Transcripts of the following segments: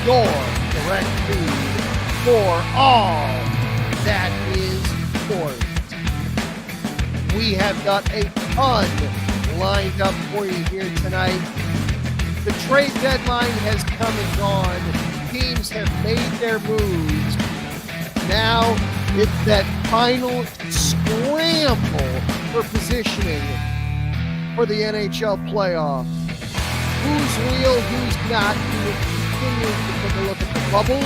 your direct feed for all that is sports. We have got a ton lined up for you here tonight. The trade deadline has come and gone. Teams have made their moves. Now it's that final scramble for positioning for the NHL playoffs. Who's real, who's not? We will continue to take a look at the bubble.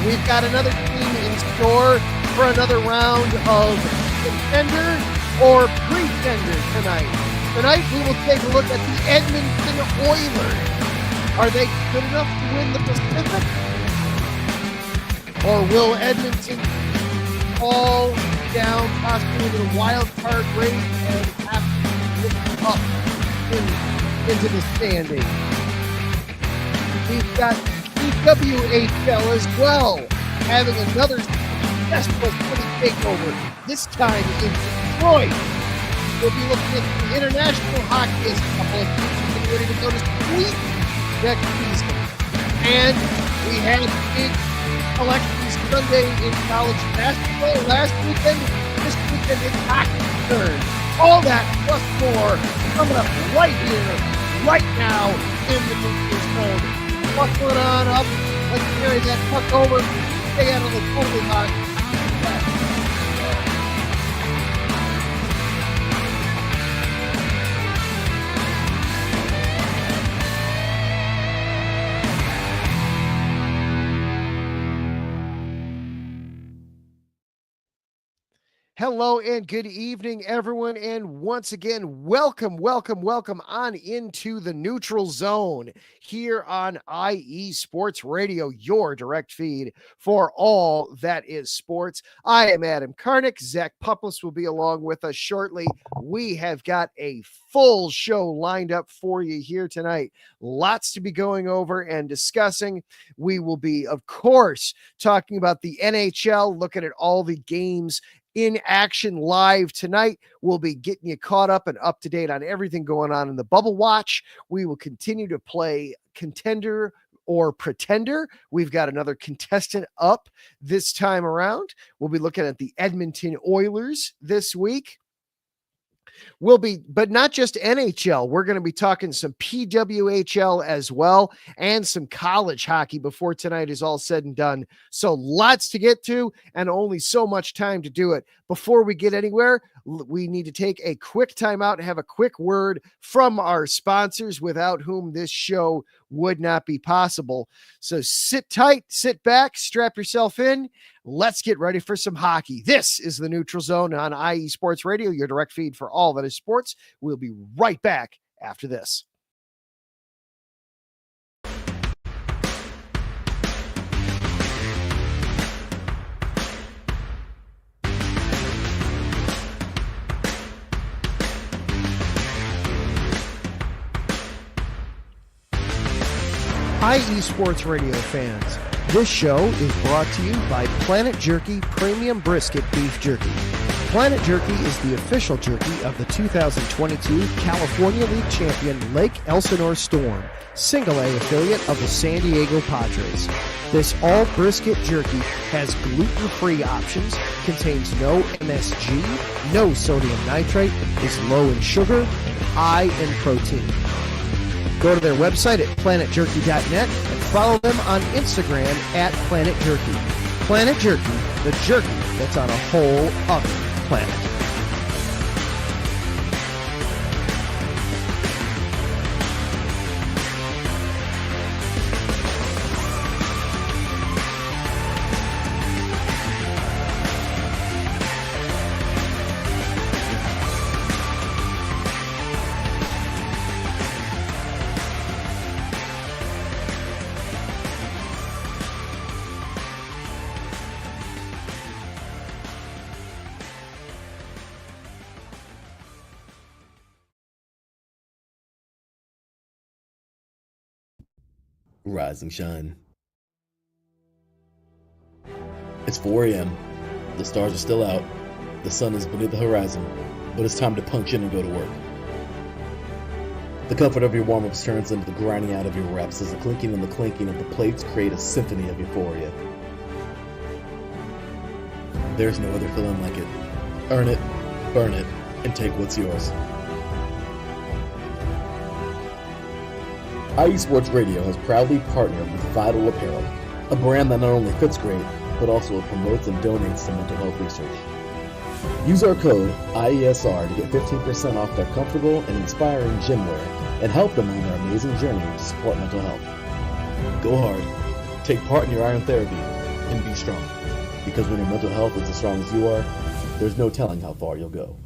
We've got another team in store for another round of contender or pretender tonight. Tonight we will take a look at the Edmonton Oilers. Are they good enough to win the Pacific? Or will Edmonton fall down possibly into the wild card race and have to lift up into the standing? We've got PWHL as well, having another successful city takeover, this time in Detroit. We'll be looking at the international hockey as a couple of teams getting ready to go to Sweden next season. And we had big elections Sunday in college basketball last weekend. This weekend it's hockey turn. All that plus more coming up right here, right now in the Neutral Zone. Buckling on up. Let's carry that puck over. Stay out of the goalie box. Hello and good evening, everyone. And once again, welcome on into the Neutral Zone here on IE Sports Radio, your direct feed for all that is sports. I am Adam Karnik. Zach Puplis will be along with us shortly. We have got a full show lined up for you here tonight. Lots to be going over and discussing. We will be, of course, talking about the NHL, looking at all the games in action live tonight. We'll be getting you caught up and up to date on everything going on in the Bubble Watch. We will continue to play contender or pretender. We've got another contestant up this time around. We'll be looking at the Edmonton Oilers this week. We'll be, but not just NHL. We're going to be talking some PWHL as well and some college hockey before tonight is all said and done. So lots to get to and only so much time to do it. Before we get anywhere, we need to take a quick time out and have a quick word from our sponsors, without whom this show would not be possible. So sit tight, sit back, strap yourself in. Let's get ready for some hockey. This is the Neutral Zone on IE Sports Radio, your direct feed for all that is sports. We'll be right back after this. IE Sports Radio fans, this show is brought to you by Planet Jerky Premium Brisket Beef Jerky. Planet Jerky is the official jerky of the 2022 California League champion Lake Elsinore Storm, Single A affiliate of the San Diego Padres. This all brisket jerky has gluten-free options, contains no MSG, no sodium nitrate, is low in sugar, and high in protein. Go to their website at planetjerky.net and follow them on Instagram at Planet Jerky. Planet Jerky, the jerky that's on a whole other planet. Rise and shine. It's 4 a.m. The stars are still out. The sun is beneath the horizon, but it's time to punch in and go to work. The comfort of your warm-ups turns into the grinding out of your reps as the clinking and the clinking of the plates create a symphony of euphoria. There's no other feeling like it. Earn it, burn it, and take what's yours. IE Sports Radio has proudly partnered with Vital Apparel, a brand that not only fits great, but also promotes and donates to mental health research. Use our code IESR to get 15% off their comfortable and inspiring gym wear and help them on their amazing journey to support mental health. Go hard, take part in your iron therapy, and be strong. Because when your mental health is as strong as you are, there's no telling how far you'll go.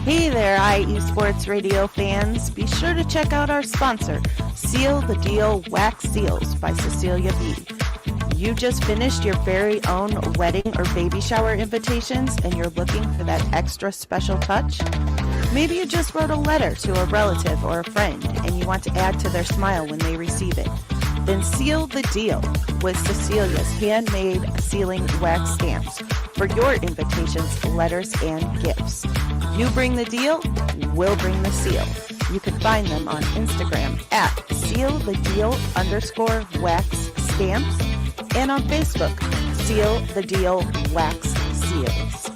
Hey there, IE Sports Radio fans. Be sure to check out our sponsor, Seal the Deal Wax Seals by Cecilia B. You just finished your very own wedding or baby shower invitations and you're looking for that extra special touch? Maybe you just wrote a letter to a relative or a friend and you want to add to their smile when they receive it. Then seal the deal with Cecilia's handmade sealing wax stamps for your invitations, letters, and gifts. You bring the deal, we'll bring the seal. You can find them on Instagram at sealthedeal_wax stamps and on Facebook, Seal the Deal Wax Seals.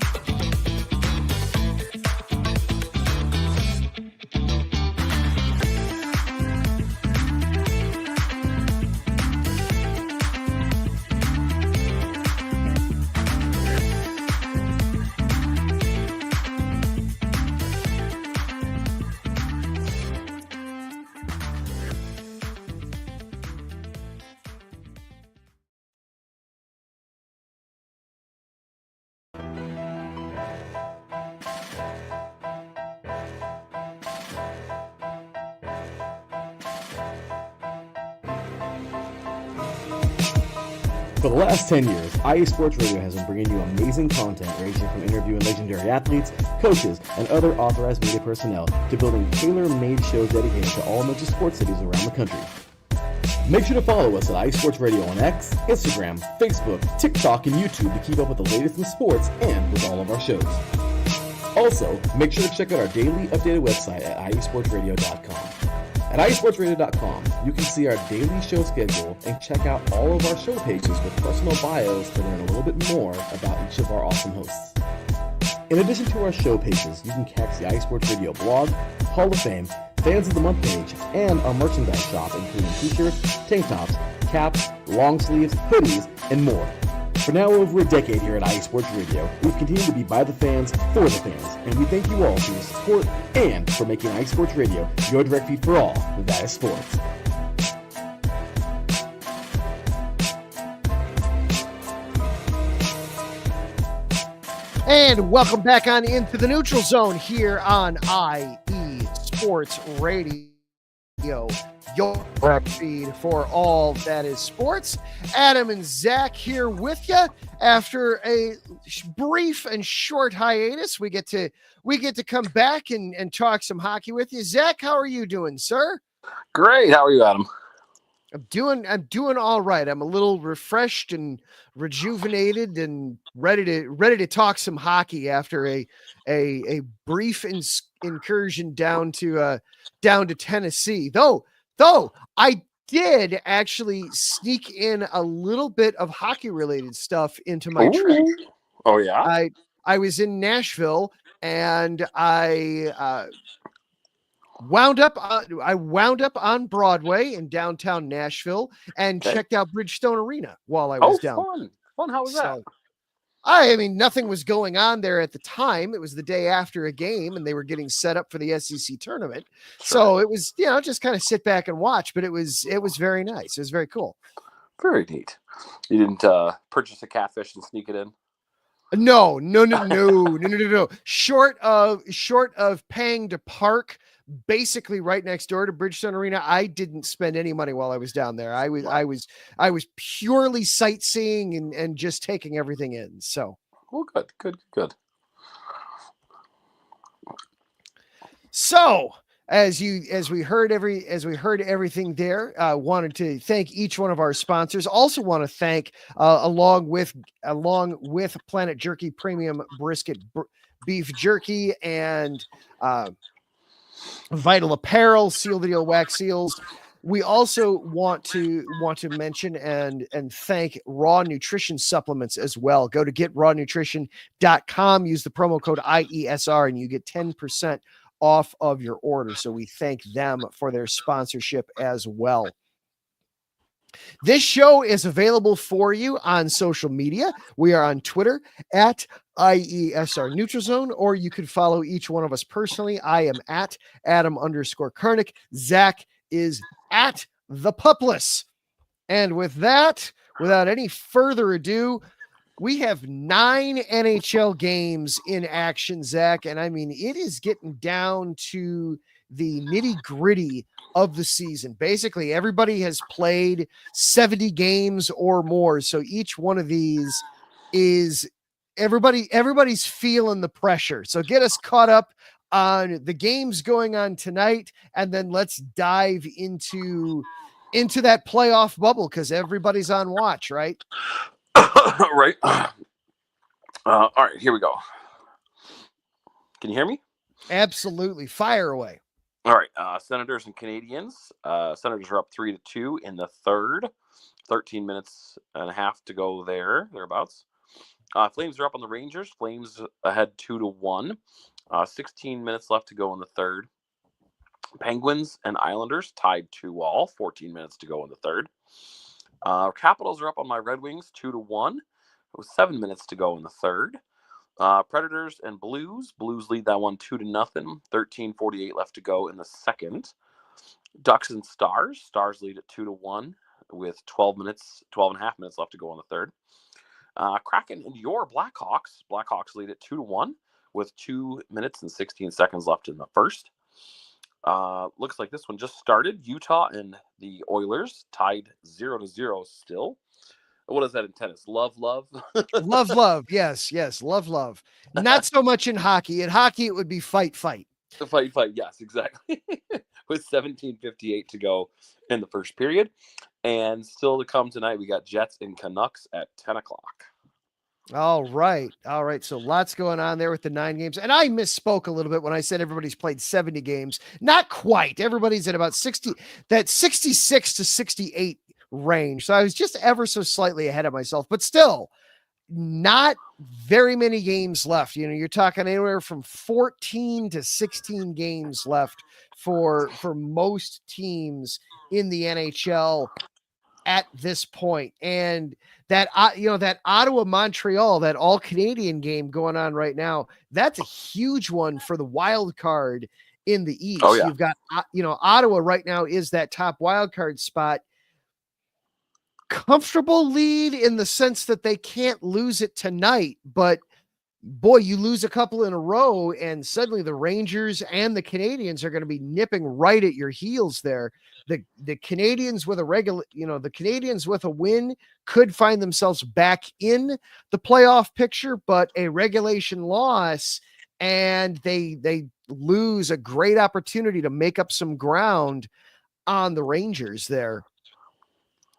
For the last 10 years, IE Sports Radio has been bringing you amazing content ranging from interviewing legendary athletes, coaches, and other authorized media personnel to building tailor-made shows dedicated to all major sports cities around the country. Make sure to follow us at IE Sports Radio on X, Instagram, Facebook, TikTok, and YouTube to keep up with the latest in sports and with all of our shows. Also, make sure to check out our daily updated website at iesportsradio.com. At iesportsradio.com, you can see our daily show schedule and check out all of our show pages with personal bios to learn a little bit more about each of our awesome hosts. In addition to our show pages, you can catch the IE Sports Radio blog, Hall of Fame, Fans of the Month page, and our merchandise shop including t-shirts, tank tops, caps, long sleeves, hoodies, and more. For now over a decade here at IE Sports Radio, we've continued to be by the fans, for the fans, and we thank you all for your support and for making IE Sports Radio your direct feed for all that is sports. And welcome back on into the neutral zone here on IE Sports Radio. Your direct feed for all that is sports. Adam and Zach here with you after a brief and short hiatus. We get to come back and talk some hockey with you. Zach, how are you doing, sir? Great. How are you, Adam? I'm doing all right. I'm a little refreshed and rejuvenated and ready to talk some hockey after a brief incursion down to Tennessee. Though I did actually sneak in a little bit of hockey related stuff into my trip. Oh yeah. I was in Nashville and I wound up on Broadway in downtown Nashville and checked out Bridgestone Arena while I was down. Fun. How was that? I mean, nothing was going on there at the time. It was the day after a game and they were getting set up for the SEC tournament. Sure. So it was, just kind of sit back and watch, but it was very nice. It was very cool. Very neat. You didn't purchase a catfish and sneak it in? No. Short of paying to park basically right next door to Bridgestone Arena, I didn't spend any money while I was down there. I was purely sightseeing and just taking everything in. So, well, good. So, as we heard everything there, wanted to thank each one of our sponsors. Also want to thank along with Planet Jerky Premium Brisket Beef Jerky and Vital Apparel, Seal the Deal Wax Seals. We also want to mention and thank Raw Nutrition Supplements as well. Go to getrawnutrition.com, use the promo code IESR, and you get 10% off of your order. So we thank them for their sponsorship as well. This show is available for you on social media. We are on Twitter at IESR NeutralZone, or you could follow each one of us personally. I am at Adam_Karnik. Zach is at the Puplis. And with that, without any further ado, we have 9 NHL games in action, Zach. And I mean, it is getting down to the nitty-gritty of the season. Basically, everybody has played 70 games or more. So each one of these is everybody's feeling the pressure. So get us caught up on the games going on tonight, and then let's dive into that playoff bubble because everybody's on watch, right? Right. All right, here we go. Can you hear me? Absolutely. Fire away. All right. Senators and Canadiens. Senators are up 3-2 in the third. 13 minutes and a half to go thereabouts. Flames are up on the Rangers. Flames ahead 2-1. 16 minutes left to go in the third. Penguins and Islanders tied 2-2. 14 minutes to go in the third. Capitals are up on my Red Wings 2-1. With 7 minutes to go in the third. Predators and Blues. Blues lead that one 2-0. 13:48 left to go in the second. Ducks and Stars. Stars lead at 2-1 with 12 and a half minutes left to go in the third. Kraken and your Blackhawks. Blackhawks lead at 2-1 with 2 minutes and 16 seconds left in the first. Looks like this one just started. Utah and the Oilers tied 0-0 still. What is that in tennis? Love. Love. Yes. Love. Not so much in hockey. In hockey, it would be fight. Fight. Yes, exactly. With 17:58 to go in the first period. And still to come tonight, we got Jets and Canucks at 10 o'clock. All right. So lots going on there with the 9 games. And I misspoke a little bit when I said everybody's played 70 games. Not quite. Everybody's at about 60, that 66 to 68 range. So I was just ever so slightly ahead of myself, but still not very many games left. You know, you're talking anywhere from 14 to 16 games left for most teams in the NHL at this point. And that, that Ottawa Montreal, that all Canadian game going on right now, that's a huge one for the wild card in the East. Oh, yeah. You've got, Ottawa right now is that top wild card spot. Comfortable lead in the sense that they can't lose it tonight, but boy, you lose a couple in a row and suddenly the Rangers and the Canadians are going to be nipping right at your heels there. The Canadians with the Canadians with a win could find themselves back in the playoff picture, but a regulation loss and they lose a great opportunity to make up some ground on the Rangers there.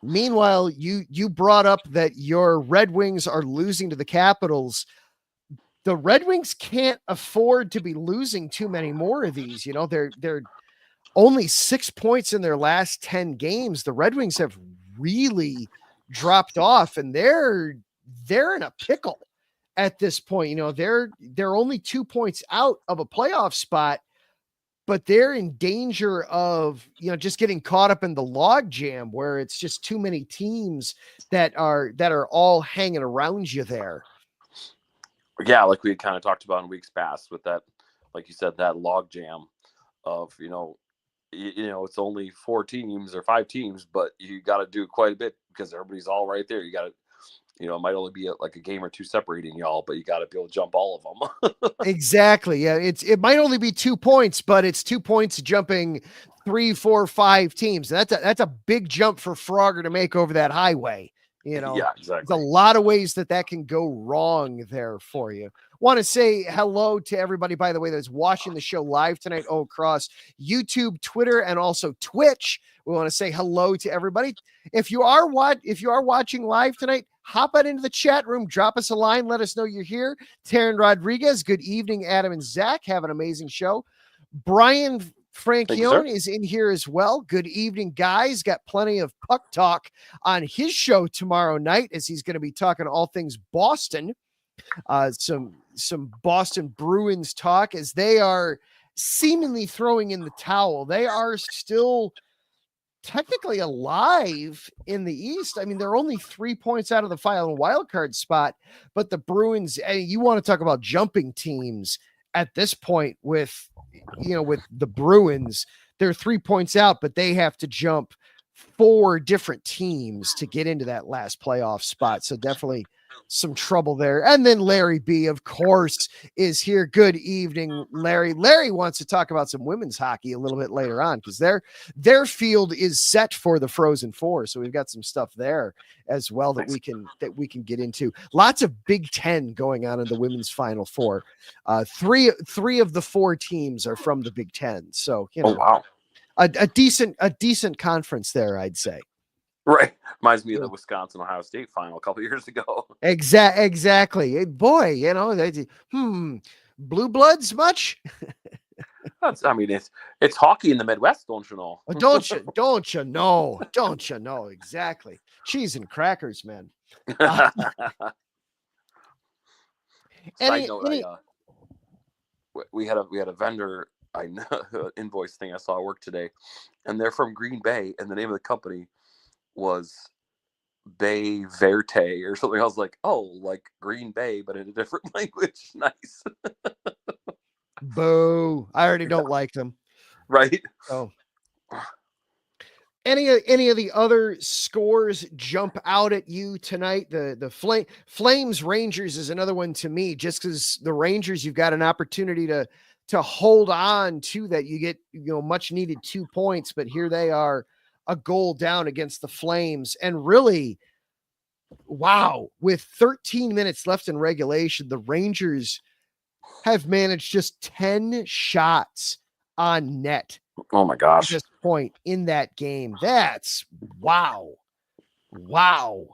Meanwhile, you brought up that your Red Wings are losing to the Capitals. The Red Wings can't afford to be losing too many more of these. You know, they're only 6 points in their last 10 games. The Red Wings have really dropped off, and they're in a pickle at this point. You know, they're only 2 points out of a playoff spot, but they're in danger of, just getting caught up in the log jam where it's just too many teams that are all hanging around you there. Yeah, like we had kind of talked about in weeks past with that, like you said, that log jam of, it's only 4 teams or 5 teams, but you got to do quite a bit because everybody's all right there. You got to It might only be like a game or two separating y'all, but you got to be able to jump all of them. Exactly. Yeah, it might only be 2 points, but it's 2 points jumping 3, 4, 5 teams. That's a big jump for Frogger to make over that highway. Yeah, exactly. There's a lot of ways that can go wrong there for you. Want to say hello to everybody, by the way, that's watching the show live tonight across YouTube, Twitter, and also Twitch. We want to say hello to everybody. If you are watching live tonight, hop on into the chat room, drop us a line, let us know you're here. Taryn Rodriguez, good evening. Adam and Zach, have an amazing show. Brian Franchione is in here as well. Good evening, guys. Got plenty of puck talk on his show tomorrow night, as he's going to be talking all things Boston. Some Boston Bruins talk, as they are seemingly throwing in the towel. They are still technically alive in the East. I mean, they're only 3 points out of the final wild card spot, but the Bruins, you want to talk about jumping teams at this point with the Bruins, they're 3 points out, but they have to jump 4 different teams to get into that last playoff spot. So definitely some trouble there. And then Larry B, of course, is here. Good evening, Larry. Larry wants to talk about some women's hockey a little bit later on, because their field is set for the Frozen Four. So we've got some stuff there as well that we can get into. Lots of Big Ten going on in the women's Final Four. Three of the 4 teams are from the Big Ten. So oh wow, a decent conference there, I'd say. Right. Reminds me of the Wisconsin-Ohio State final a couple years ago. Exactly. Boy, blue bloods much? It's hockey in the Midwest, don't you know? Don't you know? Exactly. Cheese and crackers, man. Side note, we had a vendor invoice thing I saw at work today, and they're from Green Bay, and the name of the company was Bay Verte or something. I was like, oh, like Green Bay, but in a different language. Nice. Boo. I already don't like them. Right. So any of the other scores jump out at you tonight? The Flames Rangers is another one to me, just because the Rangers, you've got an opportunity to hold on to that. You get much needed 2 points, but here they are, a goal down against the Flames. And really, wow, with 13 minutes left in regulation, the Rangers have managed just 10 shots on net. Oh my gosh. At this point in that game. That's wow. Well,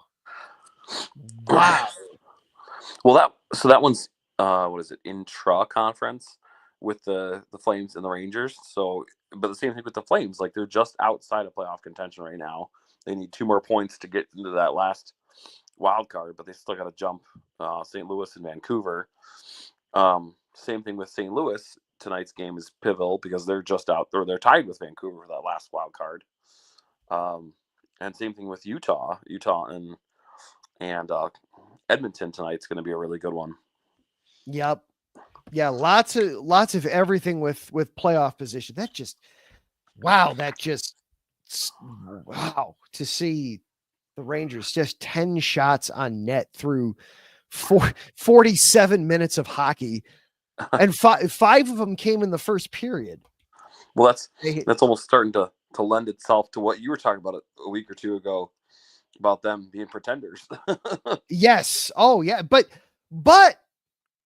that one's what is it? Intra conference with the Flames and the Rangers. So, but the same thing with the Flames, like they're just outside of playoff contention right now. They need 2 more points to get into that last wild card, but they still got to jump St. Louis and Vancouver. Same thing with St. Louis. Tonight's game is pivotal because they're just out, or they're tied with Vancouver for that last wild card. And same thing with Utah and Edmonton tonight's going to be a really good one. Yep. Yeah, lots of everything with playoff position. Wow, to see the Rangers just 10 shots on net through 47 minutes of hockey, and five of them came in the first period. Well, that's almost starting to lend itself to what you were talking about a week or two ago about them being pretenders. Yes. Oh yeah, but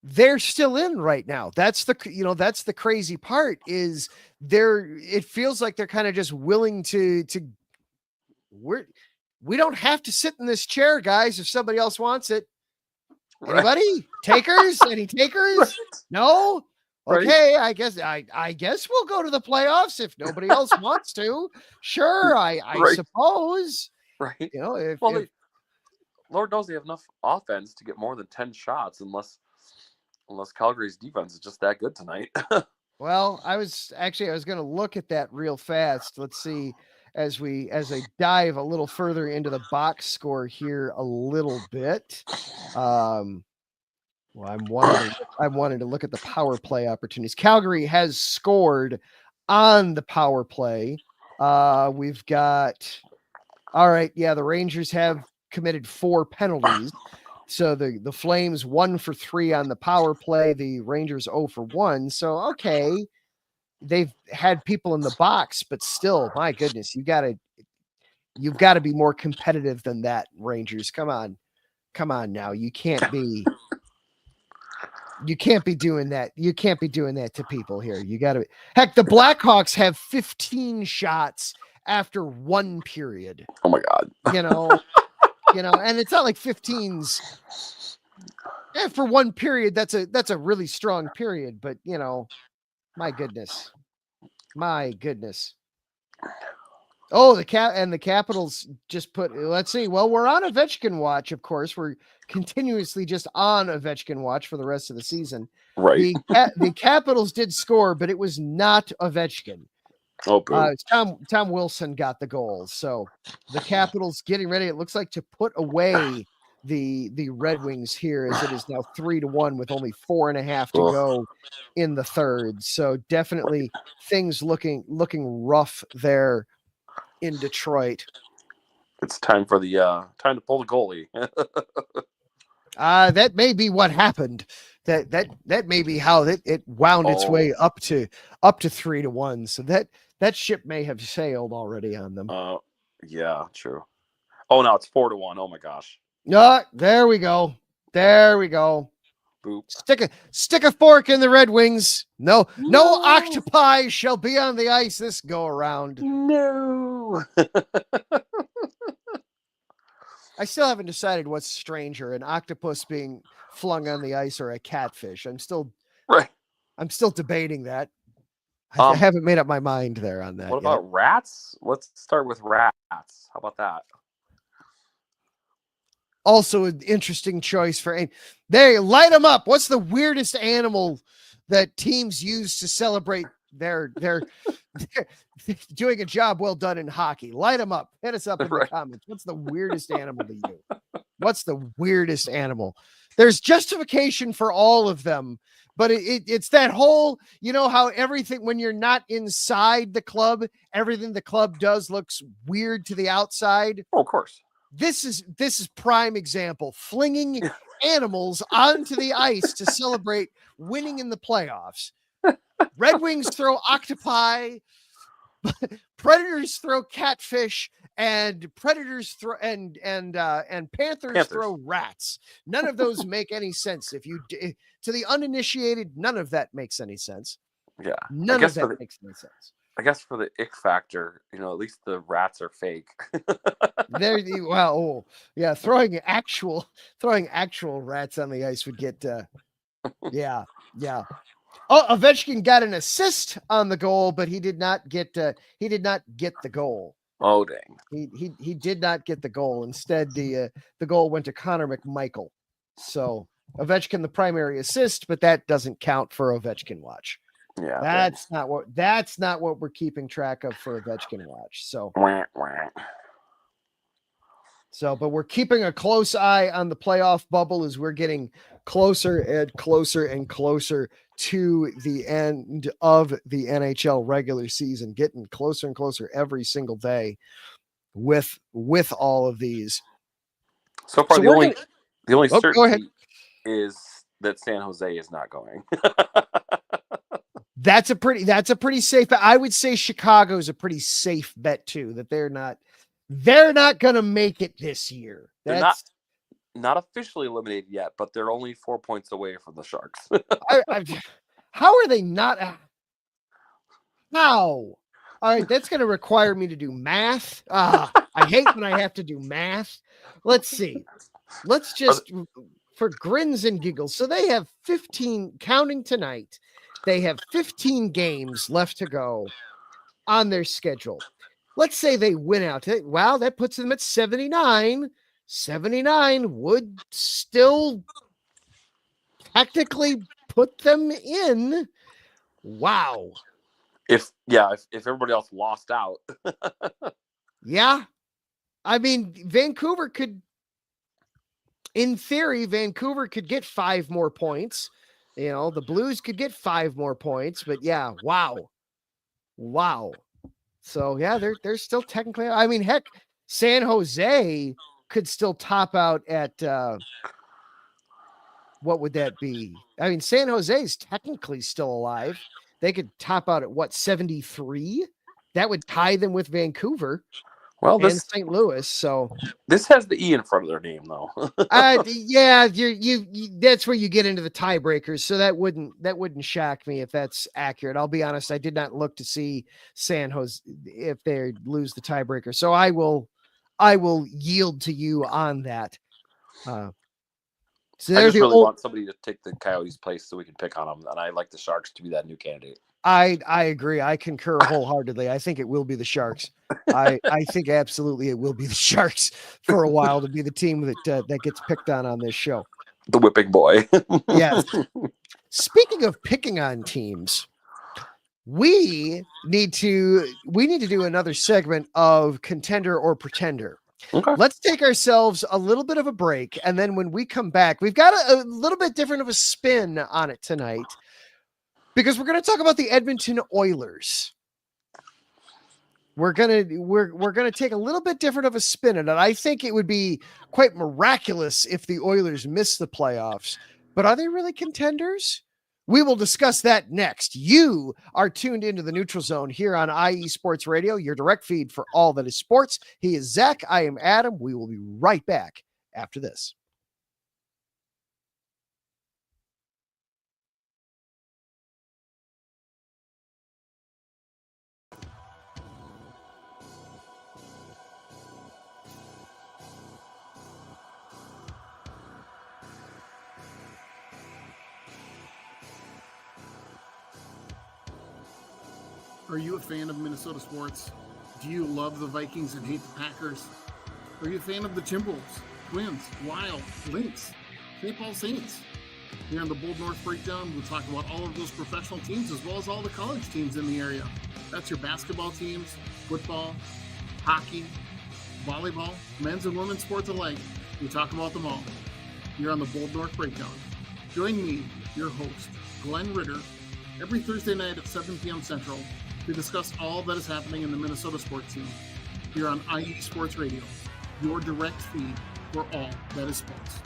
they're still in right now. That's the crazy part, is it feels like they're kind of just willing to we don't have to sit in this chair, guys, if somebody else wants it. Anybody? Takers? Any takers? Right. No? Okay, right. I guess we'll go to the playoffs if nobody else wants to. Sure, I right. suppose. Right. If Lord knows they have enough offense to get more than 10 shots unless Calgary's defense is just that good tonight. Well, I was going to look at that real fast. Let's see as I dive a little further into the box score here a little bit. I'm wanting to look at the power play opportunities. Calgary has scored on the power play. We've got, all right. Yeah. The Rangers have committed 4 penalties. So the Flames 1 for 3 on the power play, the Rangers 0 for 1. So okay, they've had people in the box, but still, my goodness, you've got to be more competitive than that, Rangers. Come on now. You can't be doing that. You can't be doing that to people here. You got to. Heck, the Blackhawks have 15 shots after 1 period. Oh my God. And it's not like 15's for 1 period. That's a really strong period, but my goodness. Oh, the Capitals just put, let's see. Well, we're on Ovechkin watch, of course. We're continuously just on Ovechkin watch for the rest of the season. Right. The Capitals did score, but it was not Ovechkin. Oh, boo. Tom Wilson got the goal. So the Capitals getting ready, it looks like, to put away the Red Wings here, as it is now 3-1 with only 4.5 to go in the third. So definitely things looking rough there in Detroit. It's time for the time to pull the goalie. That may be what happened. That may be how it wound its way up to 3-1. So that ship may have sailed already on them. Yeah, true. Oh, now it's 4-1. Oh my gosh. There we go. Boop. Stick a fork in the Red Wings. No octopi shall be on the ice this go around. No. I still haven't decided what's stranger, an octopus being flung on the ice or a catfish. I'm still debating that. I haven't made up my mind there on that. What about rats? Let's start with rats. How about that? Also an interesting choice for they light them up. What's the weirdest animal that teams use to celebrate their doing a job well done in hockey? Light them up. Hit us up in the comments. What's the weirdest animal to you? What's the weirdest animal? There's justification for all of them, but it's that whole, how everything, when you're not inside the club, everything the club does looks weird to the outside. Oh, of course. This is prime example. Flinging animals onto the ice to celebrate winning in the playoffs. Red Wings throw octopi, Predators throw catfish, and Predators throw and Panthers throw rats. None of those make any sense. To the uninitiated, none of that makes any sense. Yeah, none of that makes any sense. I guess for the ick factor, at least the rats are fake. Throwing actual rats on the ice would get yeah. Oh, Ovechkin got an assist on the goal, but he did not get the goal. Oh, dang. He did not get the goal. Instead, the goal went to Connor McMichael. So Ovechkin the primary assist, but that doesn't count for Ovechkin watch. Yeah, that's not what we're keeping track of for Ovechkin watch. But we're keeping a close eye on the playoff bubble as we're getting closer and closer and closer to the end of the NHL regular season, getting closer and closer every single day with all of these. So far, the only certainty is that San Jose is not going. That's a pretty safe bet. I would say Chicago's a pretty safe bet too, that they're not going to make it this year. They're not officially eliminated yet, but they're only 4 points away from the Sharks. How are they not? How? All right, that's going to require me to do math. I hate when I have to do math. Let's see. Let's just, for grins and giggles. So they have 15, counting tonight. They have 15 games left to go on their schedule. Let's say they win out. Wow, that puts them at 79. 79 would still technically put them in. Wow. If everybody else lost out. Yeah. I mean, Vancouver could, in theory, get 5 more points. The Blues could get 5 more points, but yeah, wow. So yeah, they're still technically, I mean, heck, San Jose could still top out at what would that be? I mean, San Jose is technically still alive. They could top out at what, 73? That would tie them with Vancouver and St. Louis. So this has the E in front of their name, though. yeah, you that's where you get into the tiebreakers. So that wouldn't shock me if that's accurate. I'll be honest, I did not look to see San Jose if they lose the tiebreaker. So I will yield to you on that. So I just really want somebody to take the Coyotes' place so we can pick on them, and I like the Sharks to be that new candidate. I agree. I concur wholeheartedly. I think it will be the Sharks. I think absolutely it will be the Sharks for a while to be the team that gets picked on this show. The whipping boy. Yes. Speaking of picking on teams, we need to do another segment of Contender or Pretender. Okay. Let's take ourselves a little bit of a break, and then when we come back, we've got a little bit different of a spin on it tonight because we're going to talk about the Edmonton Oilers. We're gonna take a little bit different of a spin on it. I think it would be quite miraculous if the Oilers miss the playoffs, but are they really contenders? We will discuss that next. You are tuned into the Neutral Zone here on IE Sports Radio, your direct feed for all that is sports. He is Zach. I am Adam. We will be right back after this. Are you a fan of Minnesota sports? Do you love the Vikings and hate the Packers? Are you a fan of the Timberwolves, Twins, Wild, Lynx, St. Paul Saints? Here on the Bold North Breakdown, we'll talk about all of those professional teams as well as all the college teams in the area. That's your basketball teams, football, hockey, volleyball, men's and women's sports alike. We talk about them all. Here on the Bold North Breakdown. Join me, your host, Glenn Ritter, every Thursday night at 7 p.m. Central to discuss all that is happening in the Minnesota sports scene here on IE Sports Radio, your direct feed for all that is sports.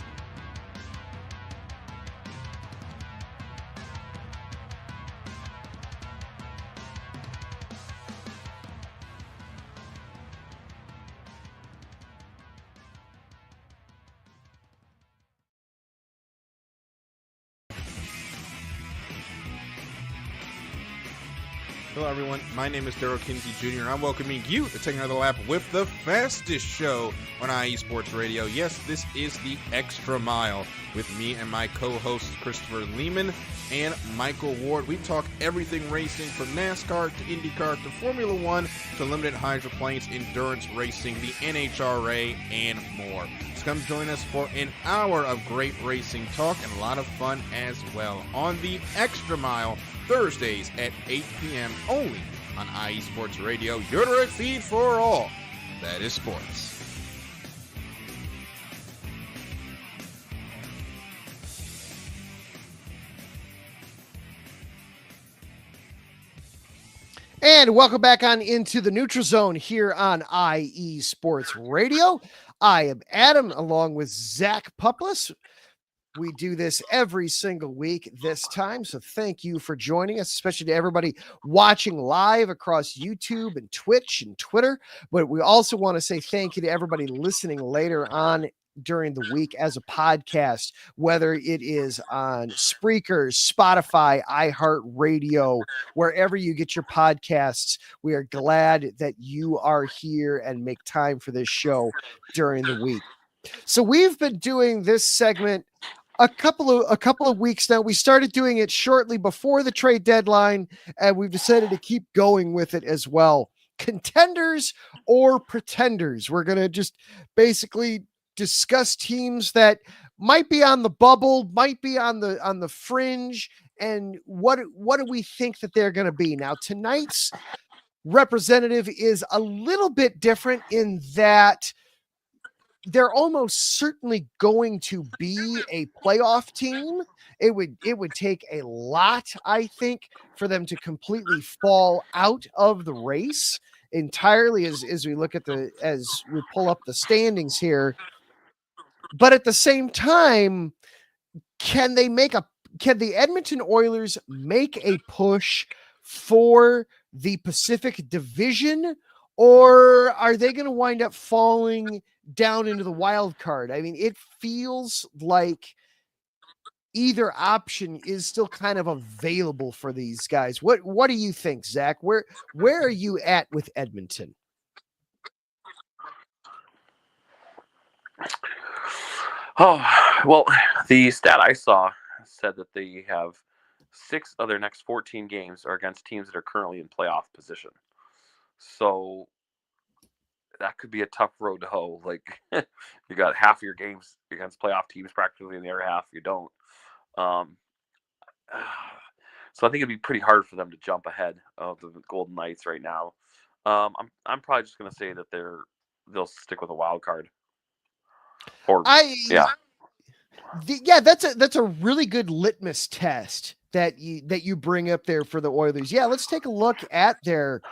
Hello, everyone. My name is Daryl Kinsey Jr., and I'm welcoming you to take another lap with the fastest show on IE Sports Radio. Yes, this is the Extra Mile with me and my co-hosts Christopher Lehman and Michael Ward. We talk everything racing from NASCAR to IndyCar to Formula One to limited hydroplanes, endurance racing, the NHRA, and more. So come join us for an hour of great racing talk and a lot of fun as well on the Extra Mile, Thursdays at 8 p.m. only on IE Sports Radio, your direct feed for all that is sports. And welcome back on into the Neutral Zone here on IE Sports Radio. I am Adam along with Zach Puplis. We do this every single week this time, so thank you for joining us, especially to everybody watching live across YouTube and Twitch and Twitter. But we also want to say thank you to everybody listening later on during the week as a podcast, whether it is on Spreaker, Spotify, iHeartRadio, wherever you get your podcasts. We are glad that you are here and make time for this show during the week. So we've been doing this segment a couple of weeks now. We started doing it shortly before the trade deadline, and we've decided to keep going with it as well. Contenders or pretenders. We're going to just basically discuss teams that might be on the bubble, might be on the fringe, and what do we think that they're going to be. Now, tonight's representative is a little bit different in that they're almost certainly going to be a playoff team. It would take a lot, I think, for them to completely fall out of the race entirely as we look at as we pull up the standings here But at the same time, can the Edmonton Oilers make a push for the Pacific Division, or are they going to wind up falling down into the wild card? I mean, it feels like either option is still kind of available for these guys. What do you think, Zach? Where are you at with Edmonton? Oh, well, the stat I saw said that they have 6 of their next 14 games are against teams that are currently in playoff position. So that could be a tough road to hoe. Like, you got half of your games against playoff teams practically, and the other half you don't. So I think it'd be pretty hard for them to jump ahead of the Golden Knights right now. I'm probably just going to say that they'll stick with a wild card. Yeah, that's a really good litmus test that you bring up there for the Oilers. Yeah, let's take a look at their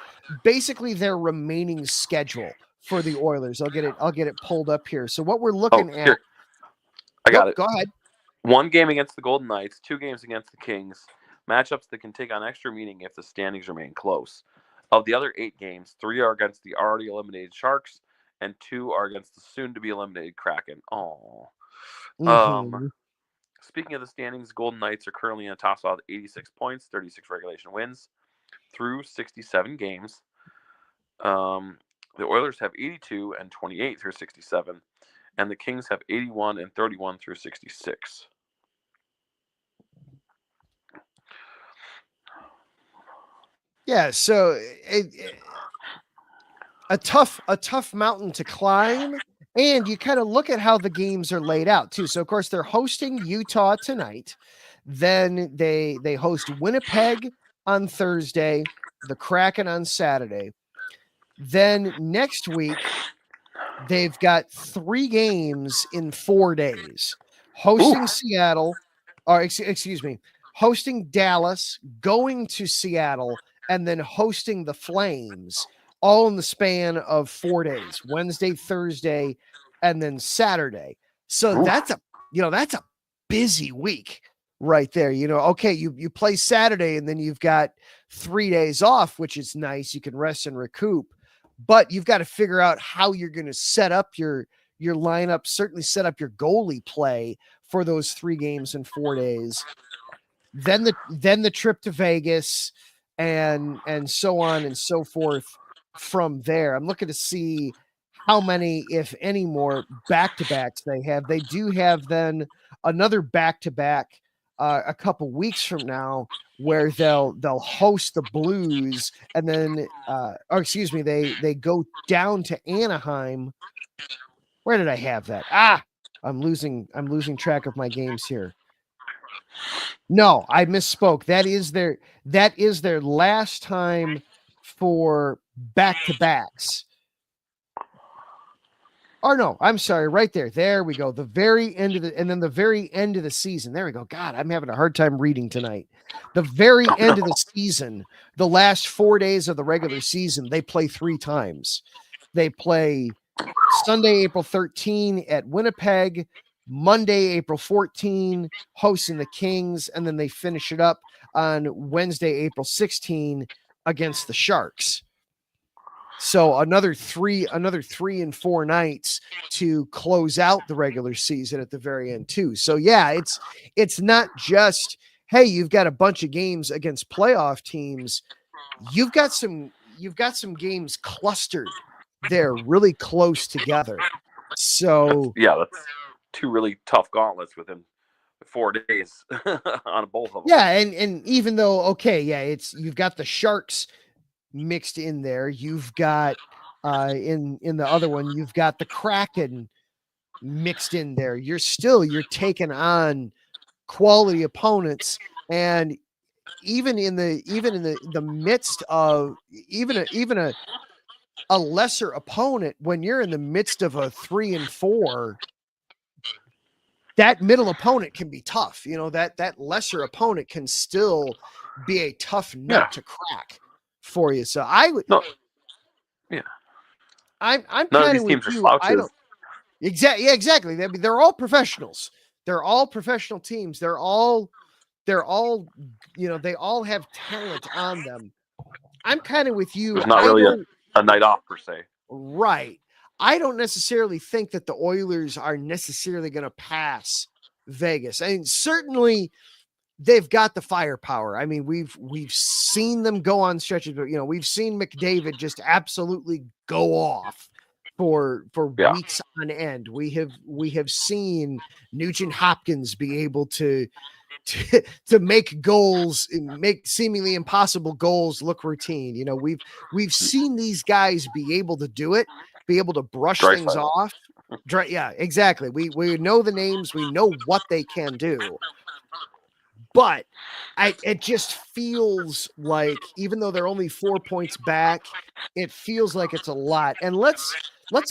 remaining schedule for the Oilers. I'll get it pulled up here. So what we're looking at. Here. I got it. Go ahead. 1 game against the Golden Knights, 2 games against the Kings. Matchups that can take on extra meaning if the standings remain close. Of the other 8 games, 3 are against the already eliminated Sharks, and 2 are against the soon-to-be eliminated Kraken. Oh. Mm-hmm. Speaking of the standings, Golden Knights are currently in a top spot with 86 points, 36 regulation wins through 67 games. The Oilers have 82 and 28 through 67, and the Kings have 81 and 31 through 66. Yeah, so a tough mountain to climb, and you kind of look at how the games are laid out too. So of course they're hosting Utah tonight, then they host Winnipeg on Thursday, the Kraken on Saturday. Then next week they've got 3 games in 4 days. Hosting Seattle, or excuse me, hosting Dallas, going to Seattle, and then hosting the Flames, all in the span of 4 days, Wednesday, Thursday, and then Saturday. So that's a busy week right there. Okay, you play Saturday and then you've got 3 days off, which is nice. You can rest and recoup, but you've got to figure out how you're going to set up your lineup, certainly set up your goalie play for those 3 games in 4 days. Then the trip to Vegas, and so on and so forth from there. I'm looking to see how many, if any, more back-to-backs they have. They do have then another back-to-back a couple weeks from now, where they'll host the Blues, and then they go down to Anaheim. Where did I have that? I'm losing track of my games here. No, I misspoke. That is their last time for back-to-backs. Or no, I'm sorry, right there. There we go. The very end of the very end of the season. There we go. God, I'm having a hard time reading tonight. The very end of the season, the last 4 days of the regular season, they play 3 times. They play Sunday, April 13 at Winnipeg, Monday, April 14, hosting the Kings, and then they finish it up on Wednesday, April 16 against the Sharks. So another 3 and 4 nights to close out the regular season at the very end too. So yeah, it's not just, hey, you've got a bunch of games against playoff teams. You've got some games clustered there really close together. So yeah, that's 2 really tough gauntlets within 4 days on both of them. Yeah, and even though you've got the Sharks mixed in there, you've got in the other one, you've got the Kraken mixed in there. You're taking on quality opponents, and even in the midst of even a lesser opponent, when you're in the midst of a 3 and 4, that middle opponent can be tough. That lesser opponent can still be a tough nut to crack for you. So I would, I'm none of these teams are slouches. Exactly. Yeah, exactly. I mean, they're all professionals. They're all professional teams. They're all, they all have talent on them. I'm kind of with you. There's not I really don't, a night off per se. right. I don't necessarily think that the Oilers are necessarily going to pass Vegas. I mean, certainly they've got the firepower. I mean, we've seen them go on stretches, but we've seen McDavid just absolutely go off for Yeah. weeks on end. We have seen Nugent Hopkins be able to make goals and make seemingly impossible goals look routine. We've seen these guys be able to do it, be able to brush things Draisaitl. off. Yeah, exactly. We know the names, we know what they can do. But it just feels like, even though they're only 4 points back, it feels like it's a lot. And let's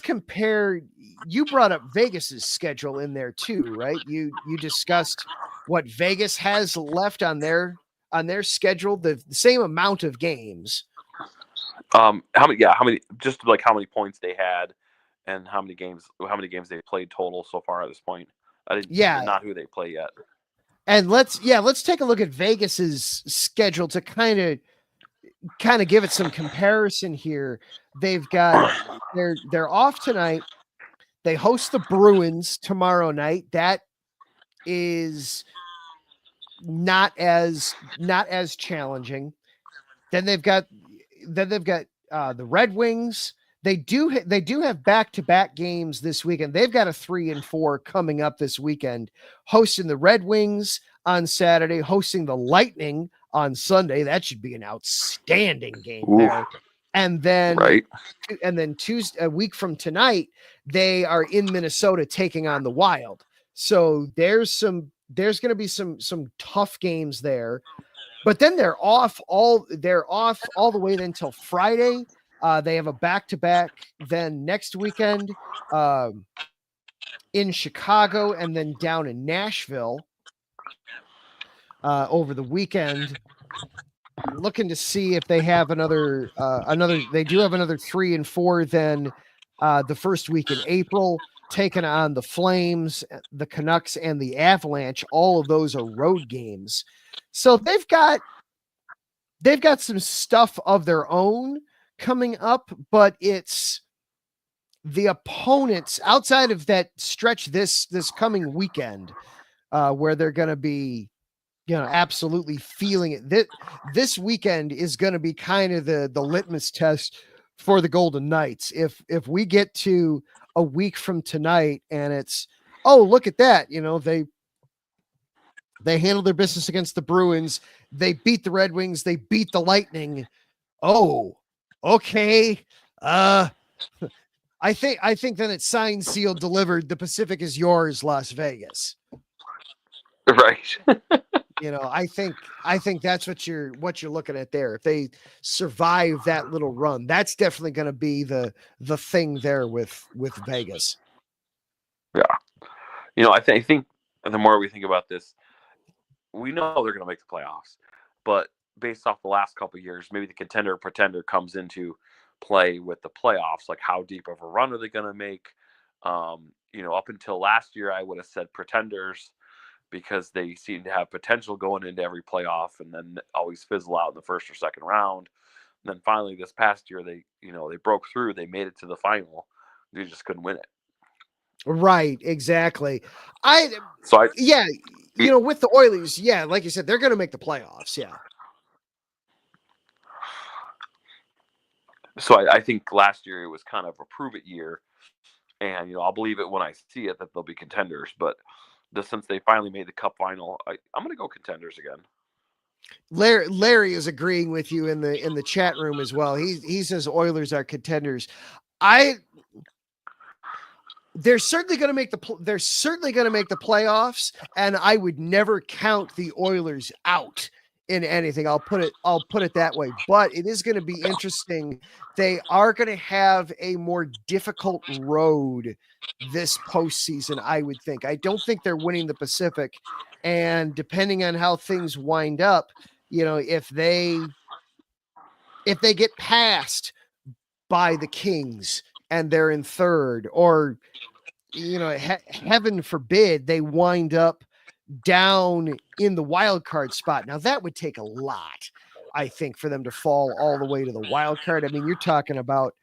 compare. You brought up Vegas's schedule in there too, right? You discussed what Vegas has left on their schedule, the same amount of games. How many just like how many points they had and how many games they played total so far at this point. I didn't not who they play yet. And let's take a look at Vegas's schedule to kind of give it some comparison here. They've got they're off tonight. They host the Bruins tomorrow night. That is not as challenging. Then they've got the Red Wings. They do have back-to-back games this weekend. They've got a 3-4 coming up this weekend, hosting the Red Wings on Saturday, hosting the Lightning on Sunday. That should be an outstanding game there. And then Tuesday, a week from tonight, they are in Minnesota taking on the Wild. So there's going to be some tough games there. But then they're off all the way until Friday. They have a back-to-back then next weekend in Chicago and then down in Nashville over the weekend. Looking to see if they have another. They do have another 3-4 then the first week in April, taking on the Flames, the Canucks, and the Avalanche. All of those are road games. So they've got some stuff of their own coming up, but it's the opponents outside of that stretch this coming weekend where they're going to be absolutely feeling it. This weekend is going to be kind of the litmus test for the Golden Knights. If we get to a week from tonight and it's, oh, look at that, they handled their business against the Bruins, they beat the Red Wings, they beat the Lightning. Oh, okay. I think then it's signed, sealed, delivered. The Pacific is yours, Las Vegas. Right. I think that's what you're looking at there. If they survive that little run, that's definitely going to be the thing there with Vegas. Yeah. I think the more we think about this, we know they're going to make the playoffs, but based off the last couple of years, maybe the contender pretender comes into play with the playoffs. Like, how deep of a run are they going to make? Up until last year, I would have said pretenders, because they seem to have potential going into every playoff and then always fizzle out in the first or second round. And then finally this past year, they broke through, they made it to the final. They just couldn't win it. Right. Exactly. With the Oilers, yeah, like you said, they're going to make the playoffs. Yeah. So I think last year it was kind of a prove it year, and I'll believe it when I see it that they'll be contenders. But since they finally made the Cup final, I'm going to go contenders again. Larry is agreeing with you in the chat room as well. He says Oilers are contenders. They're certainly going to make the playoffs, and I would never count the Oilers out in anything. I'll put it that way. But it is going to be interesting. They are going to have a more difficult road this postseason, I would think. I don't think they're winning the Pacific, and depending on how things wind up, if they get passed by the Kings and they're in third, or heaven forbid they wind up down in the wild card spot. Now that would take a lot, I think, for them to fall all the way to the wild card. I mean, you're talking about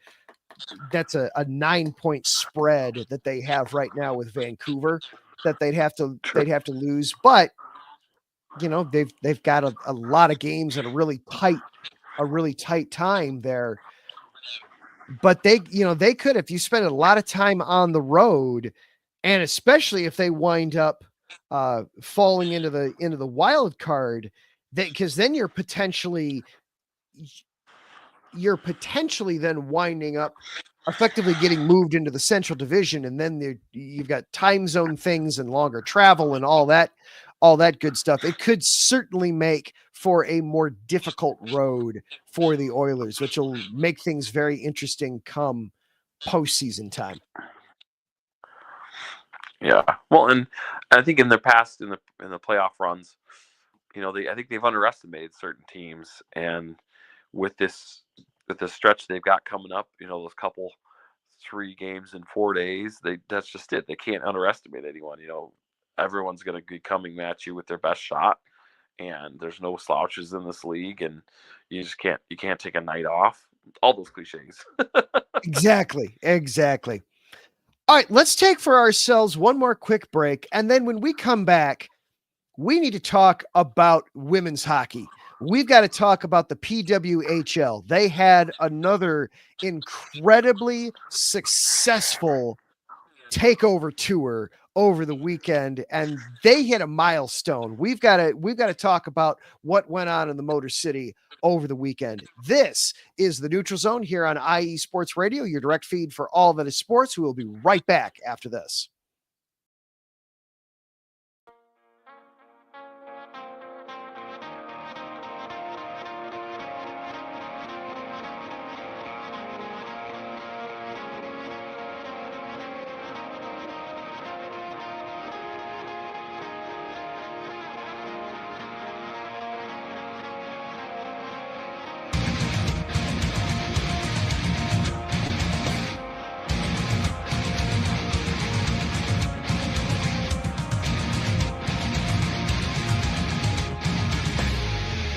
that's a 9-point spread that they have right now with Vancouver that they'd have to lose. But they've got a lot of games and a really tight time there. But they could, if you spend a lot of time on the road, and especially if they wind up falling into the wild card, because then you're potentially then winding up effectively getting moved into the Central Division, and then you've got time zone things and longer travel and all that good stuff. It could certainly make for a more difficult road for the Oilers, which will make things very interesting come postseason time. Yeah. Well, and I think in the past, in the playoff runs, I think they've underestimated certain teams, and with this stretch they've got coming up, those couple 3 games in 4 days, that's just it. They can't underestimate anyone. Everyone's going to be coming at you with their best shot, and there's no slouches in this league, and you can't take a night off. All those cliches. Exactly. All right, let's take for ourselves one more quick break, and then when we come back, we need to talk about women's hockey. We've got to talk about the PWHL. They had another incredibly successful takeover tour over the weekend, and they hit a milestone. We've got to talk about what went on in the Motor City over the weekend. This is the Neutral Zone here on IE Sports Radio, your direct feed for all that is sports. We will be right back after this.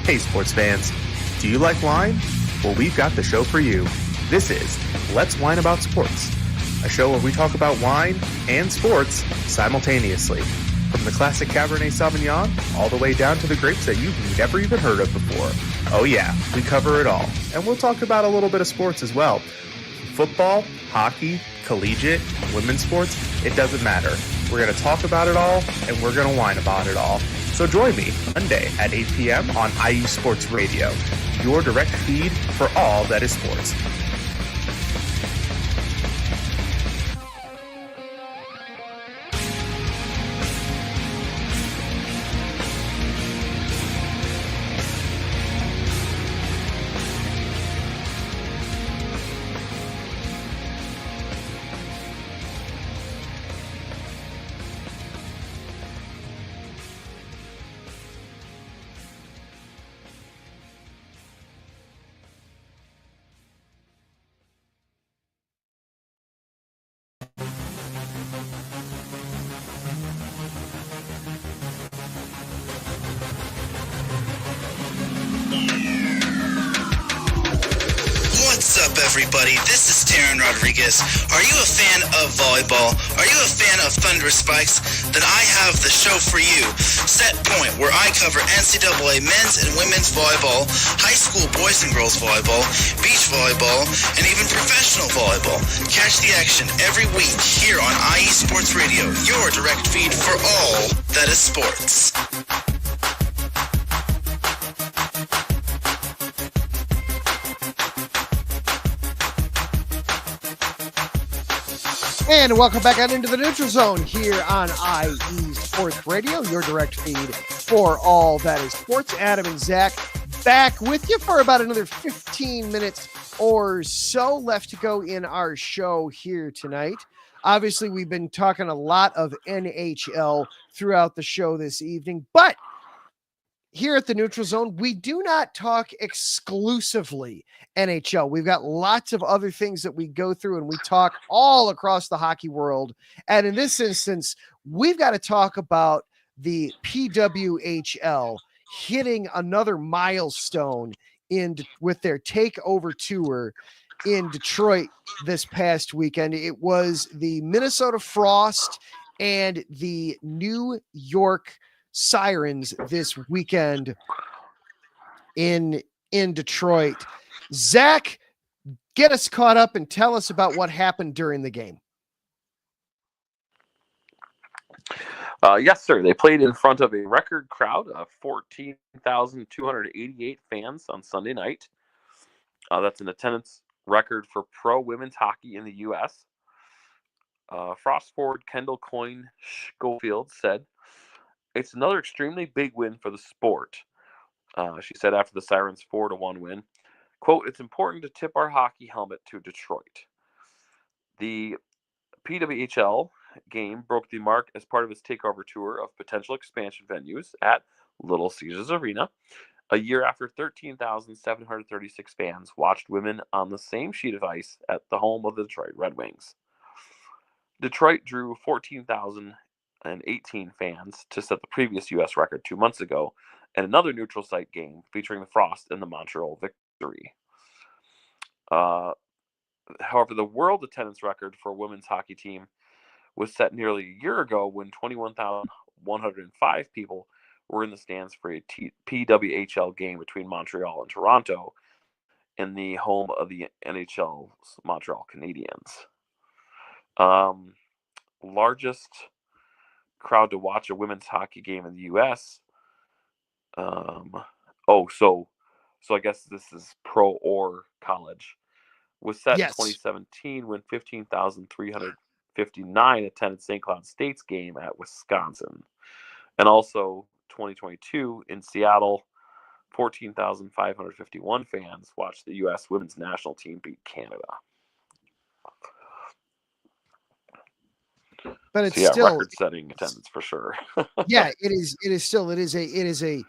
Hey sports fans, do you like wine? Well, we've got the show for you. This is Let's Wine About Sports, a show where we talk about wine and sports simultaneously. From the classic Cabernet Sauvignon all the way down to the grapes that you've never even heard of before. Oh yeah, we cover it all. And we'll talk about a little bit of sports as well. Football, hockey, collegiate, women's sports, it doesn't matter. We're going to talk about it all, and we're going to whine about it all. So join me Monday at 8 p.m. on IU Sports Radio, your direct feed for all that is sports. What's up, everybody? This is Taryn Rodriguez. Are you a fan of volleyball? Are you a fan of Thunderous Spikes? Then I have the show for you, Set Point, where I cover NCAA men's and women's volleyball, high school boys and girls volleyball, beach volleyball, and even professional volleyball. Catch the action every week here on IE Sports Radio, your direct feed for all that is sports. And welcome back out into the Neutral Zone here on IE Sports Radio, your direct feed for all that is sports. Adam and Zach back with you for about another 15 minutes or so left to go in our show here tonight. Obviously, we've been talking a lot of NHL throughout the show this evening, but here at the Neutral Zone, we do not talk exclusively NHL. We've got lots of other things that we go through, and we talk all across the hockey world. And in this instance, we've got to talk about the PWHL hitting another milestone with their takeover tour in Detroit this past weekend. It was the Minnesota Frost and the New York Sirens this weekend in Detroit. Zach, get us caught up and tell us about what happened during the game. Yes, sir. They played in front of a record crowd of 14,288 fans on Sunday night. That's an attendance record for pro women's hockey in the U.S. Frost forward Kendall Coyne Schofield said, "It's another extremely big win for the sport." She said after the Sirens' 4-1 win, quote, "It's important to tip our hockey helmet to Detroit." The PWHL game broke the mark as part of its takeover tour of potential expansion venues at Little Caesars Arena, a year after 13,736 fans watched women on the same sheet of ice at the home of the Detroit Red Wings. Detroit drew 14,018 fans to set the previous U.S. record 2 months ago, and another neutral site game featuring the Frost and the Montreal Victory. However, the world attendance record for a women's hockey team was set nearly a year ago when 21,105 people were in the stands for a PWHL game between Montreal and Toronto in the home of the NHL's Montreal Canadiens. Largest crowd to watch a women's hockey game in the U.S. So I guess this is pro or college. Was set in 2017 when 15,359 attended St. Cloud State's game at Wisconsin. And also 2022 in Seattle, 14,551 fans watched the U.S. women's national team beat Canada. But it's still record-setting attendance for sure. Yeah, it is a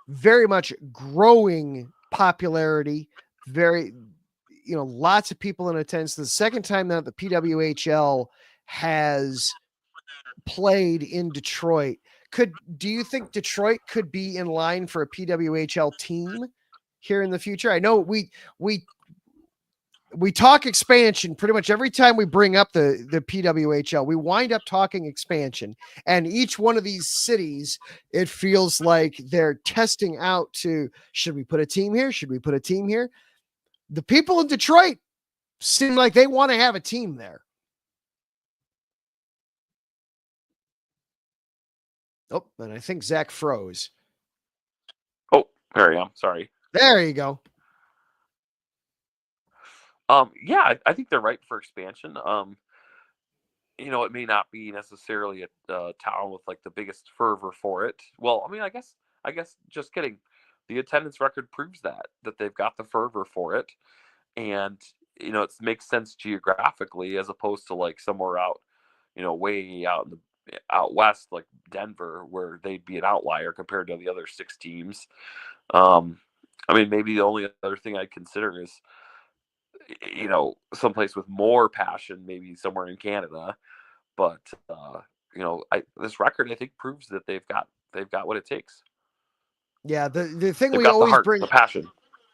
very much growing popularity. Lots of people in attendance. The second time that the PWHL has played in Detroit. Do you think Detroit could be in line for a PWHL team here in the future? I know we talk expansion pretty much every time we bring up the PWHL. We wind up talking expansion, and each one of these cities, it feels like they're testing out should we put a team here? Should we put a team here? The people in Detroit seem like they want to have a team there. Oh, and I think Zach froze. Oh, there I am. Sorry. There you go. Yeah, I think they're right for expansion. It may not be necessarily a town with like the biggest fervor for it. Well, I mean, I guess just kidding. The attendance record proves that they've got the fervor for it, and it makes sense geographically as opposed to like somewhere out, way out west like Denver, where they'd be an outlier compared to the other 6 teams. I mean, maybe the only other thing I'd consider is someplace with more passion, maybe somewhere in Canada. But this record I think proves that they've got what it takes. Yeah, the thing they've we got always the heart, bring the passion.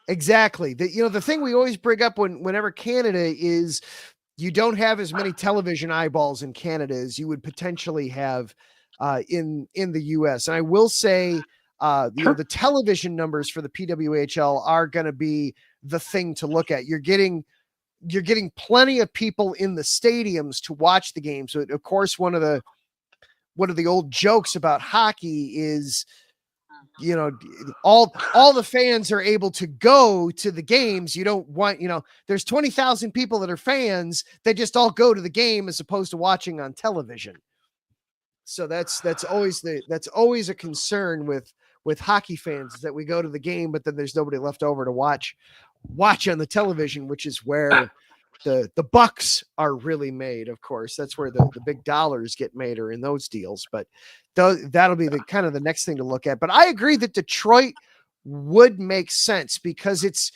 Exactly. The thing we always bring up whenever Canada is you don't have as many television eyeballs in Canada as you would potentially have in the US. And I will say the television numbers for the PWHL are going to be the thing to look at. You're getting plenty of people in the stadiums to watch the game. So of course, one of the old jokes about hockey is, all the fans are able to go to the games. You don't want, there's 20,000 people that are fans. They just all go to the game as opposed to watching on television. So that's always a concern with hockey fans, is that we go to the game, but then there's nobody left over to watch on the television, which is where the bucks are really made. Of course, that's where the big dollars get made, or in those deals. But that'll be the kind of the next thing to look at. But I agree that Detroit would make sense because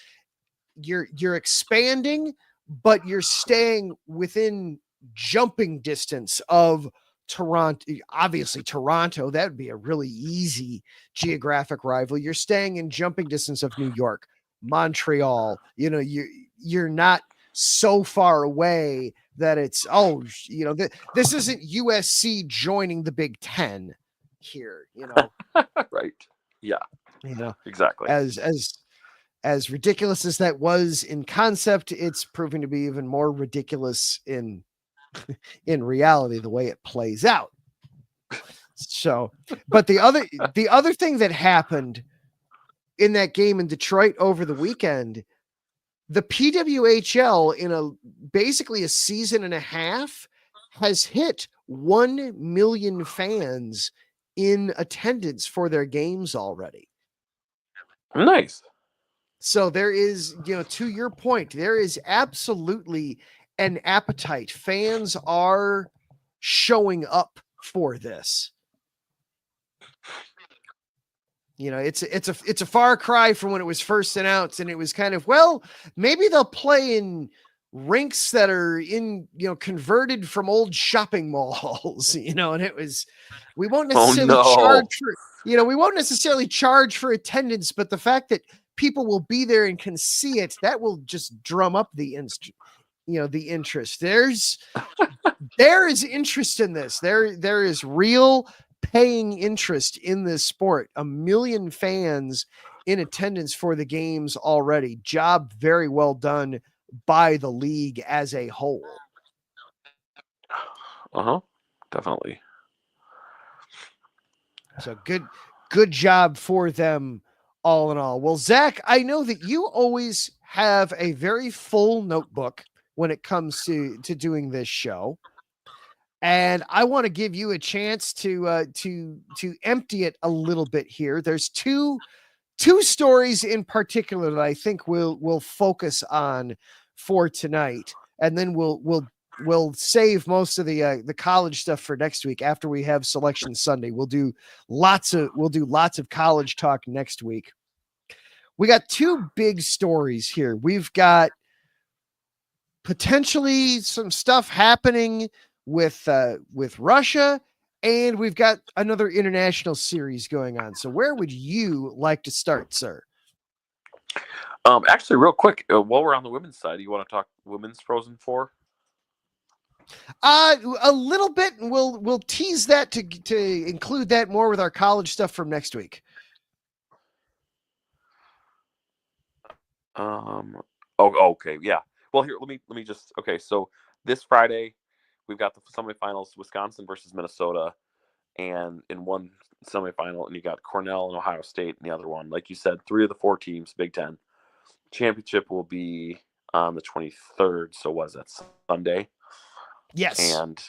you're expanding, but you're staying within jumping distance of Toronto. Obviously, Toronto, that would be a really easy geographic rival. You're staying in jumping distance of New York, Montreal. You're not so far away that it's this isn't USC joining the Big Ten here. Right. Yeah. Exactly. As ridiculous as that was in concept, it's proving to be even more ridiculous in reality, the way it plays out. So, but the other thing that happened in that game in Detroit over the weekend, the PWHL in basically a season and a half has hit 1 million fans in attendance for their games already. Nice. So there is, to your point, there is absolutely an appetite. Fans are showing up for this. It's a far cry from when it was first announced, and it was kind of, well, maybe they'll play in rinks that are converted from old shopping malls, and it was, we won't necessarily charge for, we won't necessarily charge for attendance, but the fact that people will be there and can see it, that will just drum up the interest. There is interest in this. There is real paying interest in this sport. 1 million fans in attendance for the games already. Job very well done by the league as a whole. Definitely. So good job for them all in all. Well, Zach, I know that you always have a very full notebook when it comes to doing this show. And I want to give you a chance to empty it a little bit here. There's two stories in particular that I think we'll focus on for tonight, and then we'll save most of the college stuff for next week after we have Selection Sunday. We'll do lots of college talk next week. We got two big stories here. We've got potentially some stuff happening with Russia, and we've got another international series going on. So where would you like to start, sir? Actually, real quick, while we're on the women's side, you want to talk women's Frozen Four? A little bit, and we'll tease that to include that more with our college stuff from next week. Okay, yeah. Well, here, let me just, okay, so this Friday, we've got the semifinals, Wisconsin versus Minnesota, and in one semifinal, and you got Cornell and Ohio State in the other one. Like you said, 3 of the 4 teams, Big Ten. Championship will be on the 23rd, so was that Sunday? Yes. And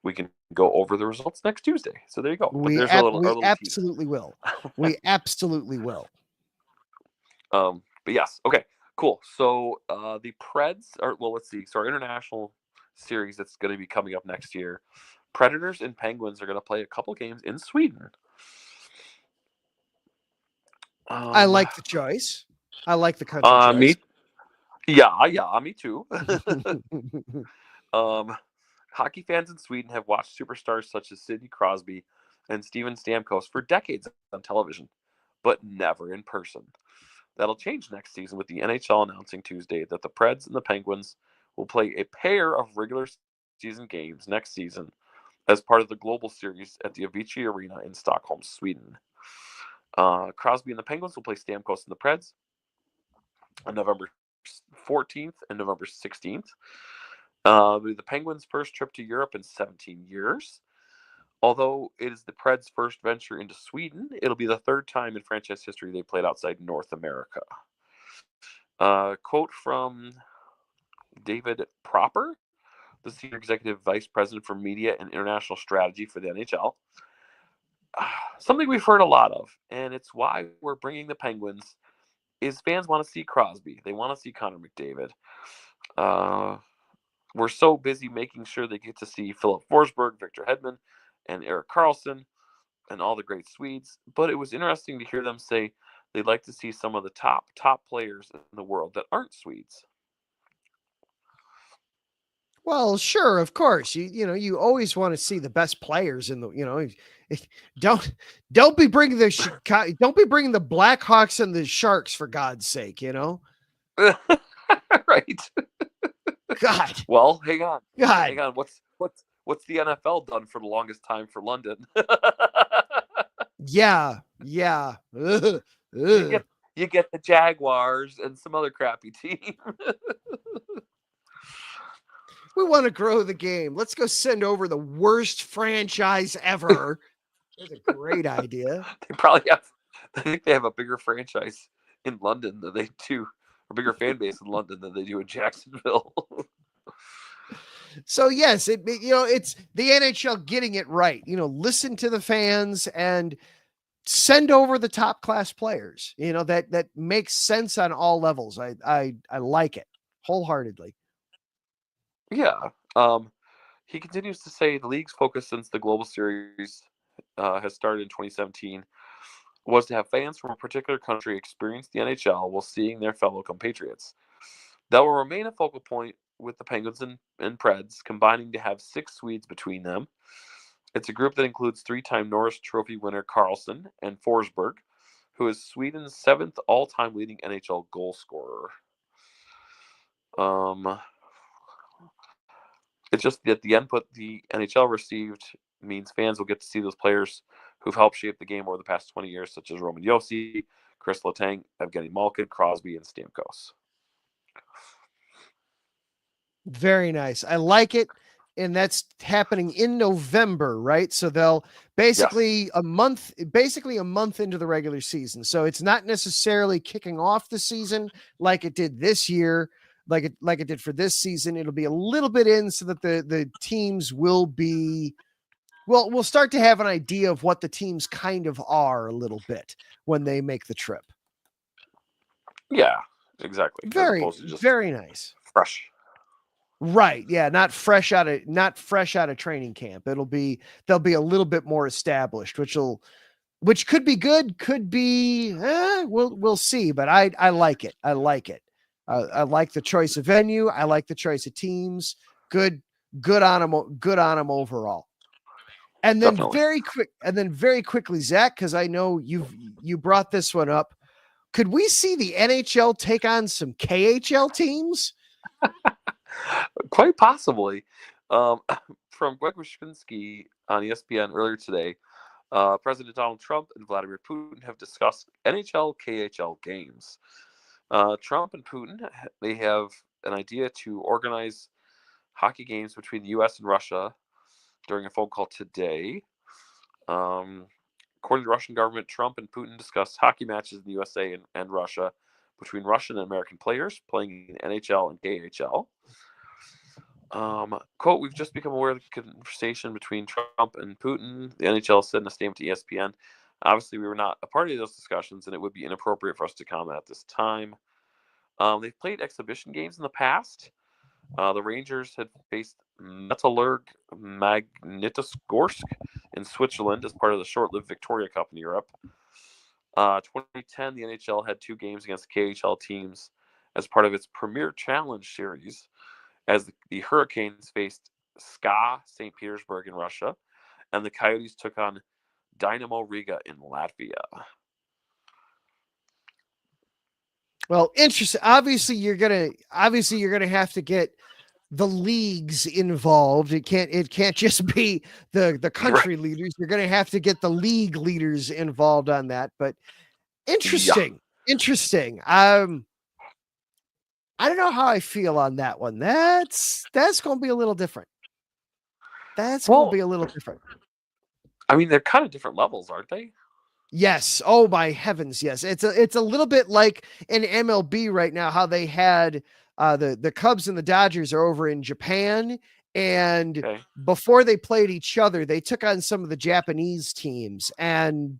we can go over the results next Tuesday. So there you go. We absolutely will. We absolutely will. But yes, okay, cool. So the Preds are, well, let's see. So our international series that's going to be coming up next year, Predators and Penguins are going to play a couple games in Sweden. I like the choice. I like the country choice. Me too. Hockey fans in Sweden have watched superstars such as Sidney Crosby and Steven Stamkos for decades on television, but never in person. That'll change next season with the NHL announcing Tuesday that the Preds and the Penguins will play a pair of regular season games next season as part of the Global Series at the Avicii Arena in Stockholm, Sweden. Crosby and the Penguins will play Stamkos and the Preds on November 14th and November 16th. The Penguins' first trip to Europe in 17 years. Although it is the Preds' first venture into Sweden, it'll be the third time in franchise history they played outside North America. Quote from David Proper, the Senior Executive Vice President for Media and International Strategy for the NHL. Something we've heard a lot of, and it's why we're bringing the Penguins, is fans want to see Crosby. They want to see Connor McDavid. we're so busy making sure they get to see Philip Forsberg, Victor Hedman, and Erik Karlsson, and all the great Swedes. But it was interesting to hear them say they'd like to see some of the top players in the world that aren't Swedes. Well, sure, of course. You always want to see the best players in the. Don't don't be bringing the Blackhawks and the Sharks, for God's sake. Right. God. Well, hang on. God. Hang on. What's the NFL done for the longest time for London? Yeah. Ugh. You get the Jaguars and some other crappy team. We want to grow the game. Let's go send over the worst franchise ever. That's a great idea. They probably have. I think they have a bigger franchise in London than they do, a bigger fan base in London than they do in Jacksonville. So yes, it's the NHL getting it right. Listen to the fans and send over the top class players. That makes sense on all levels. I like it wholeheartedly. Yeah. He continues to say the league's focus since the Global Series has started in 2017 was to have fans from a particular country experience the NHL while seeing their fellow compatriots. That will remain a focal point with the Penguins and Preds, combining to have 6 Swedes between them. It's a group that includes 3-time Norris Trophy winner Karlsson and Forsberg, who is Sweden's 7th all-time leading NHL goal scorer. It's just that the input the NHL received means fans will get to see those players who've helped shape the game over the past 20 years, such as Roman Josi, Chris Letang, Evgeny Malkin, Crosby, and Stamkos. Very nice. I like it. And that's happening in November, right? So they'll basically a month into the regular season. So it's not necessarily kicking off the season like it did this year, like it did for this season. It'll be a little bit in so that the teams will be, well, we'll start to have an idea of what the teams kind of are a little bit when they make the trip. Yeah, exactly. Very nice. Fresh. Right. Yeah. Not fresh out of training camp. They'll be a little bit more established, which could be good. Could be, we'll see, but I like it. I like it. I like the choice of venue. I like the choice of teams. Good on them overall. And then very quickly, Zach, cause I know you brought this one up. Could we see the NHL take on some KHL teams? Quite possibly. From Greg Wyshynski on ESPN earlier today, President Donald Trump and Vladimir Putin have discussed NHL KHL games. Trump and Putin, they have an idea to organize hockey games between the U.S. and Russia during a phone call today. According to the Russian government, Trump and Putin discussed hockey matches in the USA and Russia between Russian and American players playing in NHL and KHL. Quote, we've just become aware of the conversation between Trump and Putin. The NHL said in a statement to ESPN. Obviously, we were not a party to those discussions, and it would be inappropriate for us to comment at this time. They've played exhibition games in the past. The Rangers had faced Metallurg Magnitogorsk in Switzerland as part of the short-lived Victoria Cup in Europe. 2010, the NHL had 2 games against KHL teams as part of its Premier Challenge series, as the Hurricanes faced SKA St. Petersburg in Russia, and the Coyotes took on Dynamo Riga in Latvia. Well, interesting. Obviously, you're gonna have to get the leagues involved. It can't just be the country leaders. You're gonna have to get the league leaders involved on that. But interesting. I don't know how I feel on that one. That's going to be a little different. Going to be a little different. I mean, they're kind of different levels, aren't they? Yes. Oh my heavens. Yes. It's a little bit like in MLB right now, how they had the Cubs and the Dodgers are over in Japan. And before they played each other, they took on some of the Japanese teams. And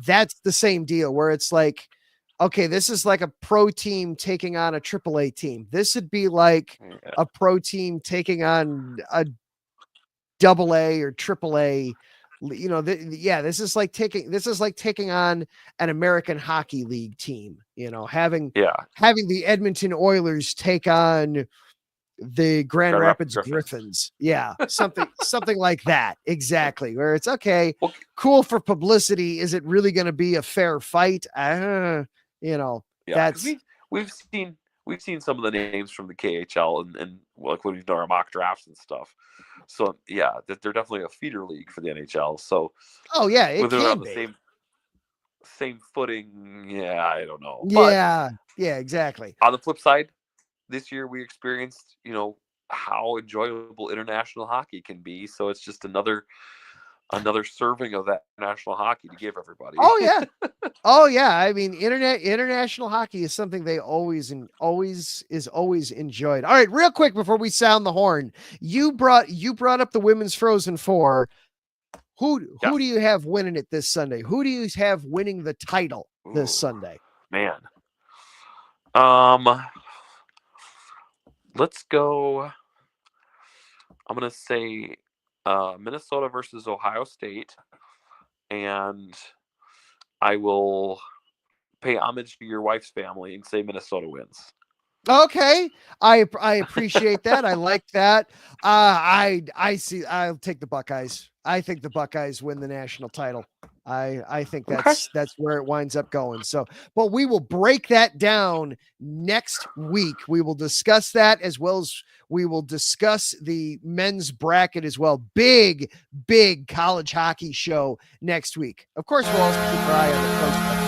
that's the same deal where it's like, okay, this is like a pro team taking on a AAA team. This would be like a pro team taking on a AA or AAA. You know, this is like taking on an American Hockey League team. You know, having the Edmonton Oilers take on the Grand Rapids Griffins. Yeah, something like that. Exactly. Where it's okay, cool for publicity. Is it really going to be a fair fight? You know, that's we've seen some of the names from the KHL and like when we've done our mock drafts and stuff. So yeah, that they're definitely a feeder league for the NHL. So it whether can on be. the same footing, I don't know. Yeah, exactly. On the flip side, this year we experienced, how enjoyable international hockey can be. So it's just another serving of that international hockey to give everybody. Oh yeah. I mean, international hockey is something they always enjoyed. All right, real quick before we sound the horn, you brought up the women's Frozen Four. Who do you have winning it this Sunday? Who do you have winning the title this Sunday? Man. Let's go. I'm going to say Minnesota versus Ohio State. And I will pay homage to your wife's family and say Minnesota wins. Okay. I appreciate that. I like that. I'll take the Buckeyes. I think the Buckeyes win the national title. I think that's where it winds up going. So, but we will break that down next week. We will discuss that as well as we will discuss the men's bracket as well. Big college hockey show next week. Of course, we'll also keep our eye on the post up too.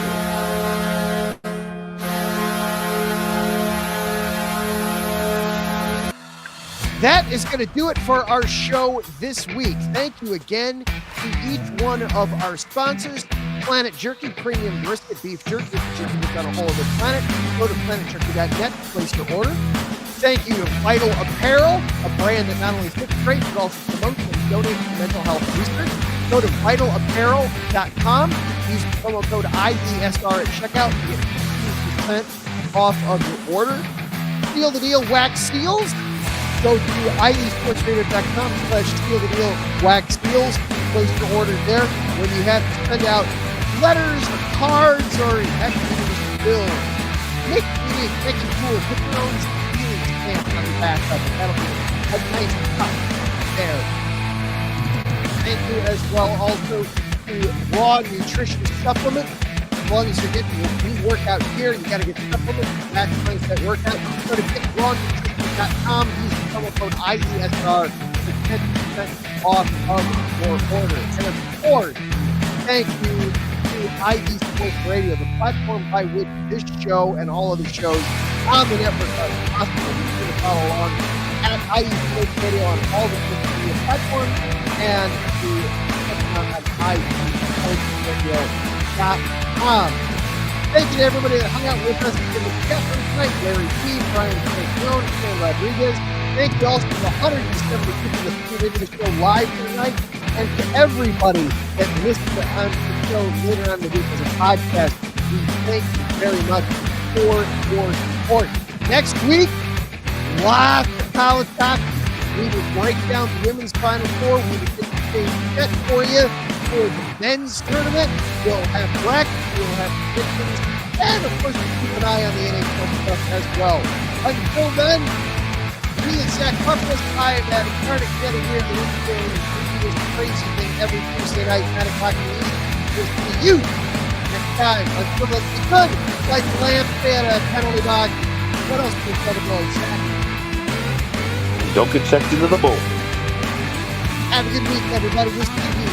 That is going to do it for our show this week. Thank you again to each one of our sponsors. Planet Jerky, premium brisket beef jerky. If you're on a whole other planet, go to planetjerky.net to place your order. Thank you to Vital Apparel, a brand that not only fits great, but also promotes and donates to mental health research. Go to vitalapparel.com. Use the promo code IESR at checkout to get 15% off of your order. Seal the Deal Wax Seals. Go to iesportsradio.com/steal the deal wax seals. Place your order there. When you have to send out letters or cards or actually bills, make it cool. Put your own sealing stamp on the back of it. That'll be a nice touch there. Thank you as well also to Raw Nutrition Supplement. As long as you're getting your workout gear, you got to get supplements to maximize that workout. Go to getrawnutrition.com. Use the promo code IESR for 10% off of your order. And of course, thank you to IE Sports Radio, the platform by which this show and all other shows on the network are possible. You can follow along at IE Sports Radio on all the social media platforms and to check them out at IESportsradio.com. Thank you to everybody that hung out with us in the chat room tonight. Larry P, Brian St. Sam Rodriguez. Thank you also to the 170 people that tuned into the show live tonight. And to everybody that listened on the show later on in the week as a podcast. We thank you very much for your support. Next week, lots of college hockey. We will break down the women's Final Four. We will get the stage set for you for the men's tournament. We'll have brackets, we'll have predictions, and of course we'll keep an eye on the NHL stuff as well. Until then, me and Zach Puplis, I am at Karnik together here in the weekend. We do this crazy thing every Tuesday night, 9 o'clock in the evening. We'll see you next time. Until then, be good. Like the lamp, stay at a penalty box. What else can we tell the boys, Zach? Don't get checked into the bowl. Have a good week, everybody. We'll see you